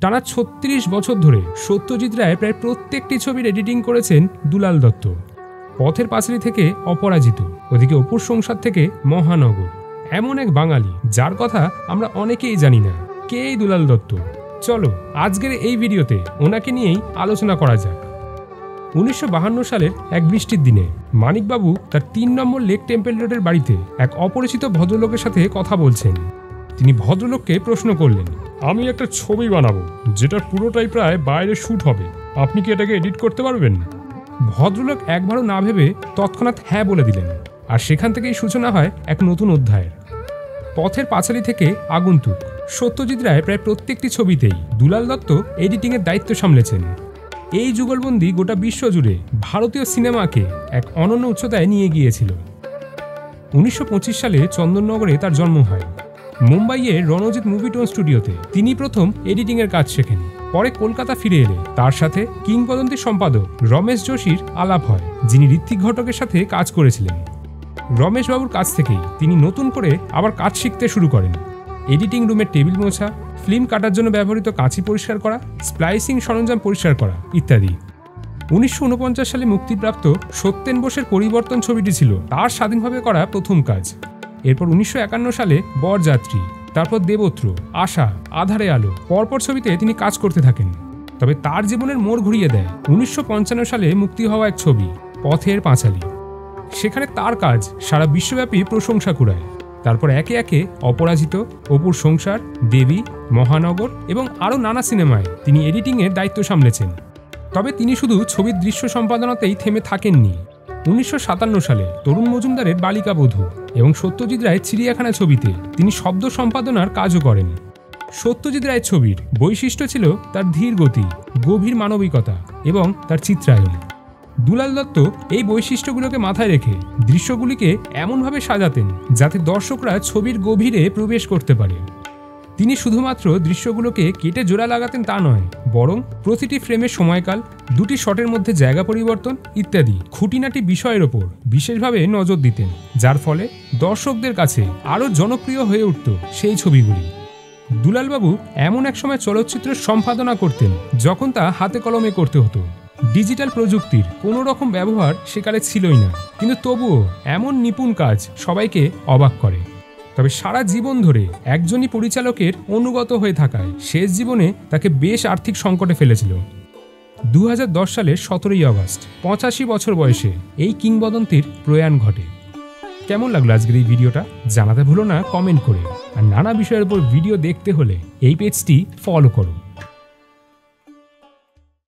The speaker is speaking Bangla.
টানা ৩৬ বছর ধরে সত্যজিৎ রায় প্রায় প্রত্যেকটি ছবির এডিটিং করেছেন দুলাল দত্ত। পথের পাঁচালী থেকে অপরাজিত, ওদিকে অপুর সংসার থেকে মহানগর। এমন এক বাঙালি যার কথা আমরা অনেকেই জানি না। কে এই দুলাল দত্ত? চলো আজকের এই ভিডিওতে ওনাকে নিয়েই আলোচনা করা যাক। ১৯৫২ সালের এক বৃষ্টির দিনে মানিকবাবু তার ৩ নম্বর লেক টেম্পল রোডের বাড়িতে এক অপরিচিত ভদ্রলোকের সাথে কথা বলছেন। তিনি ভদ্রলোককে প্রশ্ন করলেন, আমি একটা ছবি বানাবো যেটার পুরোটাই প্রায় বাইরে শ্যুট হবে, আপনি কি এটাকে এডিট করতে পারবেন? ভদ্রলোক একবারও না ভেবে তৎক্ষণাৎ হ্যাঁ বলে দিলেন। আর সেখান থেকেই সূচনা হয় এক নতুন অধ্যায়ের। পথের পাঁচালী থেকে আগন্তুক, সত্যজিৎ রায় প্রায় প্রত্যেকটি ছবিতেই দুলাল দত্ত এডিটিংয়ের দায়িত্ব সামলেছেন। এই যুগলবন্দি গোটা বিশ্ব জুড়ে ভারতীয় সিনেমাকে এক অনন্য উচ্চতায় নিয়ে গিয়েছিল। ১৯২৫ সালে চন্দননগরে তার জন্ম হয়। মুম্বাইয়ের রণজিৎ মুভি টোন স্টুডিওতে তিনি প্রথম এডিটিংয়ের কাজ শেখেন। পরে কলকাতা ফিরে এলে তার সাথে কিংবদন্তি সম্পাদক রমেশ যোশীর আলাপ হয়, যিনি ঋত্বিক ঘটকের সাথে কাজ করেছিলেন। রমেশবাবুর কাছ থেকেই তিনি নতুন করে আবার কাজ শিখতে শুরু করেন। এডিটিং রুমের টেবিল মোছা, ফিল্ম কাটার জন্য ব্যবহৃত কাঁচি পরিষ্কার করা, স্প্লাইসিং সরঞ্জাম পরিষ্কার করা ইত্যাদি। ১৯৪৯ সালে মুক্তিপ্রাপ্ত সত্যেন বোসের পরিবর্তন ছবিটি ছিল তার স্বাধীনভাবে করা প্রথম কাজ। এরপর ১৯৫১ সালে বরযাত্রী, তারপর দেবত্র, আশা, আধারে আলো, পরপর ছবিতে তিনি কাজ করতে থাকেন। তবে তার জীবনের মোড় ঘুরিয়ে দেয় ১৯৫৫ সালে মুক্তি হওয়া এক ছবি পথের পাঁচালী। সেখানে তার কাজ সারা বিশ্বব্যাপী প্রশংসা কুড়ায়। তারপর একে একে অপরাজিত, অপুর সংসার, দেবী, মহানগর এবং আরও নানা সিনেমায় তিনি এডিটিংয়ের দায়িত্ব সামলেছেন। তবে তিনি শুধু ছবির দৃশ্য সম্পাদনাতেই থেমে থাকেননি। ১৯৫৭ সালে তরুণ মজুমদারের বালিকা বধূ এবং সত্যজিৎ রায়ের চিড়িয়াখানা ছবিতে তিনি শব্দ সম্পাদনার কাজও করেন। সত্যজিৎ রায়ের ছবির বৈশিষ্ট্য ছিল তার ধীর গতি, গভীর মানবিকতা এবং তার চিত্রায়ন। দুলাল দত্ত এই বৈশিষ্ট্যগুলোকে মাথায় রেখে দৃশ্যগুলিকে এমনভাবে সাজাতেন যাতে দর্শকরা ছবির গভীরে প্রবেশ করতে পারে। তিনি শুধুমাত্র দৃশ্যগুলোকে কেটে জোড়া লাগাতেন তা নয়, বরং প্রতিটি ফ্রেমের সময়কাল, দুটি শটের মধ্যে জায়গা পরিবর্তন ইত্যাদি খুঁটিনাটি বিষয়ের ওপর বিশেষভাবে নজর দিতেন, যার ফলে দর্শকদের কাছে আরও জনপ্রিয় হয়ে উঠত সেই ছবিগুলি। দুলালবাবু এমন এক সময় চলচ্চিত্র সম্পাদনা করতেন যখন তা হাতে কলমে করতে হতো। ডিজিটাল প্রযুক্তির কোনো রকম ব্যবহার সেকালে ছিলই না, কিন্তু তবুও এমন নিপুণ কাজ সবাইকে অবাক করে। তবে সারা জীবন ধরে একজনই পরিচালকের অনুগত হয়ে থাকায় শেষ জীবনে তাকে বেশ আর্থিক সংকটে ফেলেছিল। ২০১০ সালের ১৭ই আগস্ট ৮৫ বছর বয়সে এই কিংবদন্তির প্রয়াণ ঘটে। কেমন লাগলো আজকের এই ভিডিওটা জানাতে ভুলো না কমেন্ট করে। আর নানা বিষয়ের উপর ভিডিও দেখতে হলে এই পেজটি ফলো করো।